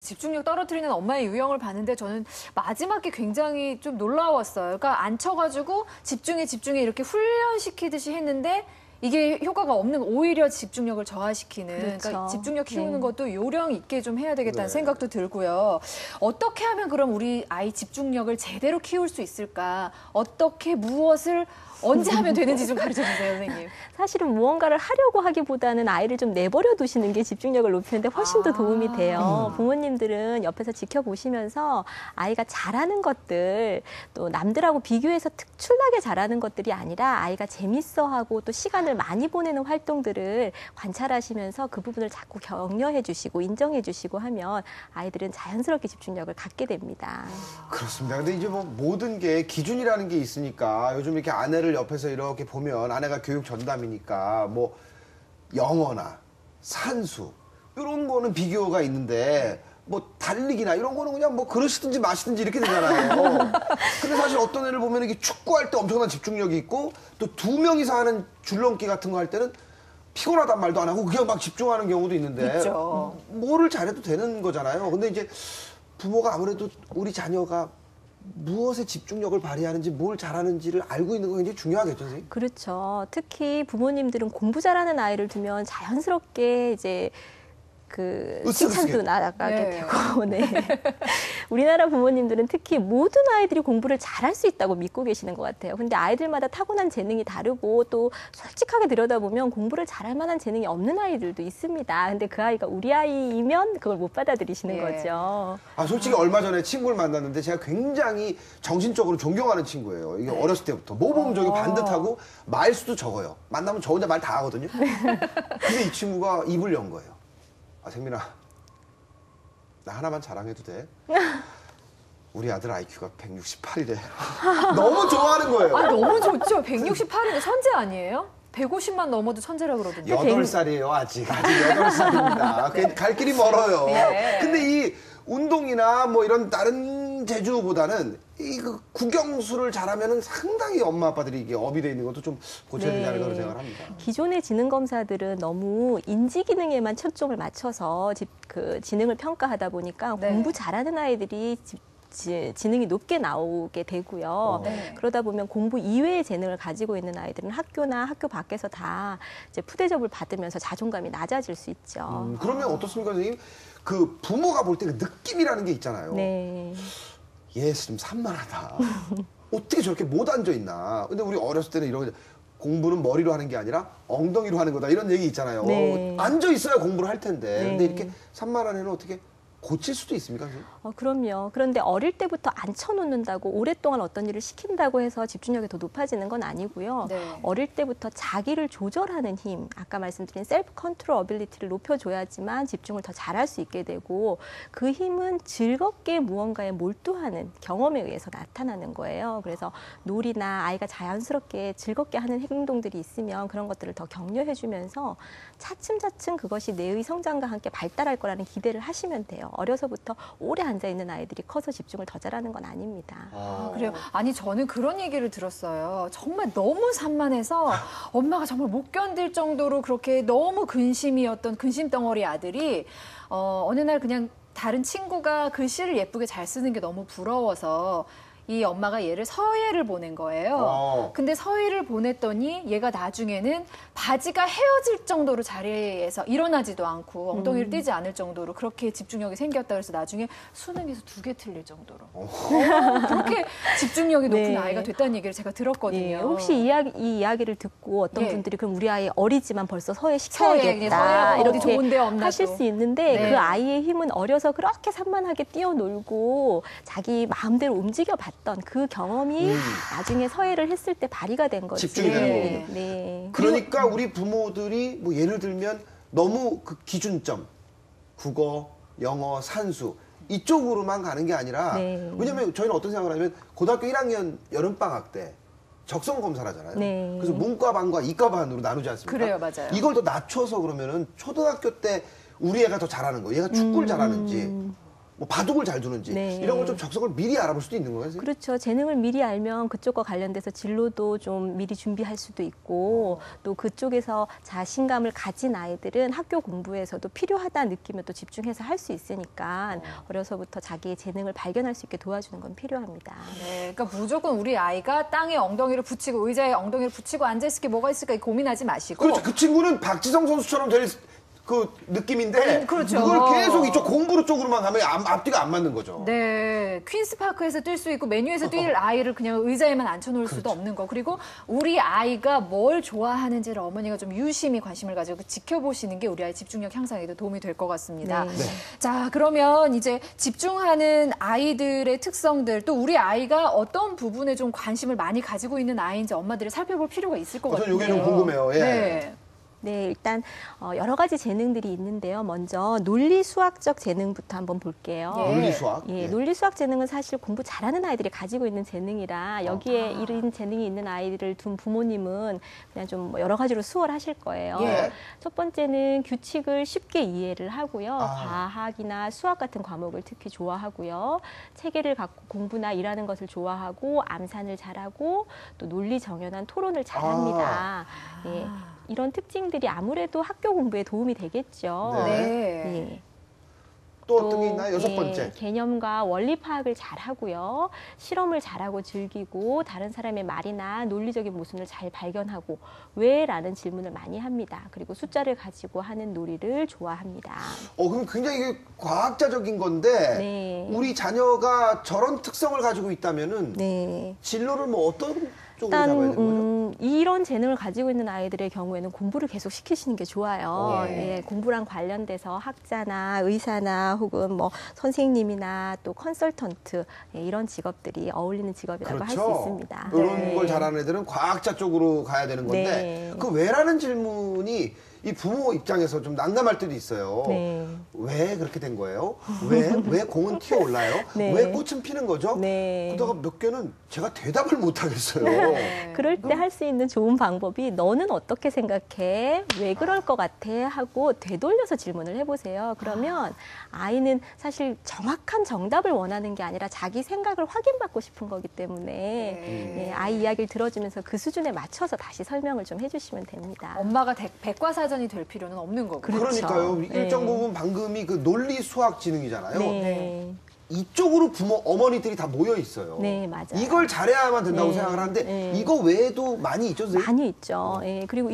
집중력 떨어뜨리는 엄마의 유형을 봤는데 저는 마지막에 굉장히 좀 놀라웠어요. 그러니까 앉혀가지고 집중해 이렇게 훈련시키듯이 했는데 이게 효과가 없는 오히려 집중력을 저하시키는 그렇죠. 그러니까 집중력 키우는 네. 것도 요령 있게 좀 해야 되겠다는 네. 생각도 들고요. 어떻게 하면 그럼 우리 아이 집중력을 제대로 키울 수 있을까? 어떻게 무엇을 언제 하면 되는지 좀 가르쳐 주세요, 선생님. 사실은 무언가를 하려고 하기보다는 아이를 좀 내버려 두시는 게 집중력을 높이는데 훨씬 더 도움이 돼요. 부모님들은 옆에서 지켜보시면서 아이가 잘하는 것들, 또 남들하고 비교해서 특출나게 잘하는 것들이 아니라 아이가 재밌어하고 또 시간을 많이 보내는 활동들을 관찰하시면서 그 부분을 자꾸 격려해 주시고 인정해 주시고 하면 아이들은 자연스럽게 집중력을 갖게 됩니다. 그렇습니다. 근데 이제 뭐 모든 게 기준이라는 게 있으니까 요즘 이렇게 아내를 옆에서 이렇게 보면 아내가 교육 전담이니까 뭐 영어나 산수 이런 거는 비교가 있는데 뭐 달리기나 이런 거는 그냥 뭐 그러시든지 마시든지 이렇게 되잖아요. 근데 사실 어떤 애를 보면 이게 축구할 때 엄청난 집중력이 있고 또 2명이서 하는 줄넘기 같은 거 할 때는 피곤하단 말도 안 하고 그냥 막 집중하는 경우도 있는데 있죠. 뭐를 잘해도 되는 거잖아요. 근데 이제 부모가 아무래도 우리 자녀가 무엇에 집중력을 발휘하는지 뭘 잘하는지를 알고 있는 거 굉장히 중요하겠죠, 선생님? 그렇죠. 특히 부모님들은 공부 잘하는 아이를 두면 자연스럽게 이제 그 으쓱으쓱해. 칭찬도 나가게 네. 되고, 네. 우리나라 부모님들은 특히 모든 아이들이 공부를 잘할 수 있다고 믿고 계시는 것 같아요. 근데 아이들마다 타고난 재능이 다르고 또 솔직하게 들여다보면 공부를 잘할 만한 재능이 없는 아이들도 있습니다. 근데 그 아이가 우리 아이이면 그걸 못 받아들이시는 예. 거죠. 아, 솔직히 얼마 전에 친구를 만났는데 제가 굉장히 정신적으로 존경하는 친구예요. 이게 어렸을 때부터. 모범적이고 반듯하고 말수도 적어요. 만나면 저 혼자 말 다 하거든요. 근데 이 친구가 입을 연 거예요. 아, 생민아, 나 하나만 자랑해도 돼? 우리 아들 IQ가 168이래. 너무 좋아하는 거예요. 아, 너무 좋죠. 168인데 천재 아니에요? 150만 넘어도 천재라 그러던데. 8살이에요, 아직 8살입니다. 갈 길이 멀어요. 예. 근데 이 운동이나 뭐 이런 다른 재주보다는 이 그 국영수를 잘하면은 상당히 엄마 아빠들이 이게 업이 돼 있는 것도 좀 고쳐야 되지 않을까 그런 생각을 합니다. 기존의 지능 검사들은 너무 인지 기능에만 초점을 맞춰서 그 지능을 평가하다 보니까 네. 공부 잘하는 아이들이 지능이 높게 나오게 되고요. 네. 그러다 보면 공부 이외의 재능을 가지고 있는 아이들은 학교나 학교 밖에서 다 이제 푸대접을 받으면서 자존감이 낮아질 수 있죠. 그러면 어떻습니까, 선생님? 그 부모가 볼 때 그 느낌이라는 게 있잖아요. 네. 얘 좀 산만하다. 어떻게 저렇게 못 앉아 있나? 근데 우리 어렸을 때는 이런 공부는 머리로 하는 게 아니라 엉덩이로 하는 거다 이런 얘기 있잖아요. 네. 앉아 있어야 공부를 할 텐데. 네. 근데 이렇게 산만한 애는 어떻게 고칠 수도 있습니까, 선생님? 그럼요. 그런데 어릴 때부터 앉혀놓는다고 오랫동안 어떤 일을 시킨다고 해서 집중력이 더 높아지는 건 아니고요. 네. 어릴 때부터 자기를 조절하는 힘, 아까 말씀드린 셀프 컨트롤 어빌리티를 높여줘야지만 집중을 더 잘할 수 있게 되고 그 힘은 즐겁게 무언가에 몰두하는 경험에 의해서 나타나는 거예요. 그래서 놀이나 아이가 자연스럽게 즐겁게 하는 행동들이 있으면 그런 것들을 더 격려해주면서 차츰차츰 그것이 뇌의 성장과 함께 발달할 거라는 기대를 하시면 돼요. 어려서부터 오래 앉아있는 아이들이 커서 집중을 더 잘하는 건 아닙니다. 아, 그래요? 아니, 저는 그런 얘기를 들었어요. 정말 너무 산만해서 엄마가 정말 못 견딜 정도로 그렇게 너무 근심이었던 근심덩어리 아들이 어느 날 그냥 다른 친구가 글씨를 예쁘게 잘 쓰는 게 너무 부러워서 이 엄마가 얘를 서예를 보낸 거예요. 근데 서예를 보냈더니 얘가 나중에는 바지가 헤어질 정도로 자리에서 일어나지도 않고 엉덩이를 떼지 않을 정도로 그렇게 집중력이 생겼다 그래서 나중에 수능에서 2개 틀릴 정도로 그렇게 집중력이 높은 네. 아이가 됐다는 얘기를 제가 들었거든요. 예, 혹시 이 이야기를 듣고 어떤 예. 분들이 그럼 우리 아이 어리지만 벌써 서예 서예, 시켜야겠다 서예 어디 이렇게 좋은 데 없나 하실 또. 수 있는데 네. 그 아이의 힘은 어려서 그렇게 산만하게 뛰어놀고 자기 마음대로 움직여봤던 그 경험이 나중에 서예를 했을 때 발휘가 된 거지. 집중이 되는 거고. 네. 그러니까 우리 부모들이 뭐 예를 들면 너무 그 기준점, 국어, 영어, 산수 이쪽으로만 가는 게 아니라 네. 왜냐면 저희는 어떤 생각을 하냐면 고등학교 1학년 여름방학 때 적성 검사를 하잖아요. 네. 그래서 문과반과 이과반으로 나누지 않습니까? 그래요, 맞아요. 이걸 더 낮춰서 그러면은 초등학교 때 우리 애가 더 잘하는 거, 얘가 축구를 잘하는지 뭐 바둑을 잘 두는지 네. 이런 걸 좀 적성을 미리 알아볼 수도 있는 거예요, 선생님? 그렇죠. 재능을 미리 알면 그쪽과 관련돼서 진로도 좀 미리 준비할 수도 있고 또 그쪽에서 자신감을 가진 아이들은 학교 공부에서도 필요하다 느끼면 또 집중해서 할 수 있으니까 어려서부터 자기의 재능을 발견할 수 있게 도와주는 건 필요합니다. 네, 그러니까 무조건 우리 아이가 땅에 엉덩이를 붙이고 의자에 엉덩이를 붙이고 앉아있을 게 뭐가 있을까 고민하지 마시고. 그렇죠. 그 친구는 박지성 선수처럼 될 그 느낌인데 그렇죠. 그걸 계속 이쪽 공부 쪽으로만 가면 앞뒤가 안 맞는 거죠. 네, 퀸스파크에서 뛸 수 있고 메뉴에서 뛸 아이를 그냥 의자에만 앉혀놓을 수도 없는 거. 그리고 우리 아이가 뭘 좋아하는지를 어머니가 좀 유심히 관심을 가지고 지켜보시는 게 우리 아이 집중력 향상에도 도움이 될 것 같습니다. 네. 자, 그러면 이제 집중하는 아이들의 특성들, 또 우리 아이가 어떤 부분에 좀 관심을 많이 가지고 있는 아이인지 엄마들이 살펴볼 필요가 있을 것 저는 같아요. 이게 좀 궁금해요. 예. 네. 네, 일단 여러 가지 재능들이 있는데요. 먼저 논리 수학적 재능부터 한번 볼게요. 예. 논리 수학. 예, 예. 논리 수학 재능은 사실 공부 잘하는 아이들이 가지고 있는 재능이라 여기에 이런 재능이 있는 아이들을 둔 부모님은 그냥 좀 여러 가지로 수월하실 거예요. 예. 첫 번째는 규칙을 쉽게 이해를 하고요. 아. 과학이나 수학 같은 과목을 특히 좋아하고요. 체계를 갖고 공부나 일하는 것을 좋아하고 암산을 잘하고 또 논리 정연한 토론을 잘합니다. 예. 이런 특징들이 아무래도 학교 공부에 도움이 되겠죠. 네. 네. 예. 또 어떤 게 있나요? 여섯 번째. 개념과 원리 파악을 잘하고요. 실험을 잘하고 즐기고 다른 사람의 말이나 논리적인 모순을 잘 발견하고 왜? 라는 질문을 많이 합니다. 그리고 숫자를 가지고 하는 놀이를 좋아합니다. 그럼 굉장히 이게 과학자적인 건데 네. 우리 자녀가 저런 특성을 가지고 있다면은 네. 진로를 뭐 어떤 쪽으로 일단 잡아야 되는 거죠? 이런 재능을 가지고 있는 아이들의 경우에는 공부를 계속 시키시는 게 좋아요. 예. 예, 공부랑 관련돼서 학자나 의사나 혹은 뭐 선생님이나 또 컨설턴트 이런 직업들이 어울리는 직업이라고 할 수 있습니다. 이런 네. 걸 잘하는 애들은 과학자 쪽으로 가야 되는 건데 네. 그 왜라는 질문이 이 부모 입장에서 좀 난감할 때도 있어요. 네. 왜 그렇게 된 거예요? 왜 공은 튀어올라요? 네. 왜 꽃은 피는 거죠? 네. 그러다가 몇 개는 제가 대답을 못 하겠어요. 네. 그럴 때 할 수 있는 좋은 방법이 너는 어떻게 생각해? 왜 그럴 것 같아? 하고 되돌려서 질문을 해보세요. 그러면 아이는 사실 정확한 정답을 원하는 게 아니라 자기 생각을 확인받고 싶은 거기 때문에 예, 아이 이야기를 들어주면서 그 수준에 맞춰서 다시 설명을 좀 해주시면 됩니다. 엄마가 백과사전이 될 필요는 없는 거고. 그렇죠. 그러니까요. 네. 일정 부분 방금이 그 논리 수학 지능이잖아요. 네. 이쪽으로 어머니들이 다 모여 있어요. 네, 맞아요. 이걸 잘해야만 된다고 네. 생각을 하는데 네. 이거 외에도 많이 있죠, 선생님? 많이 있죠. 예, 그리고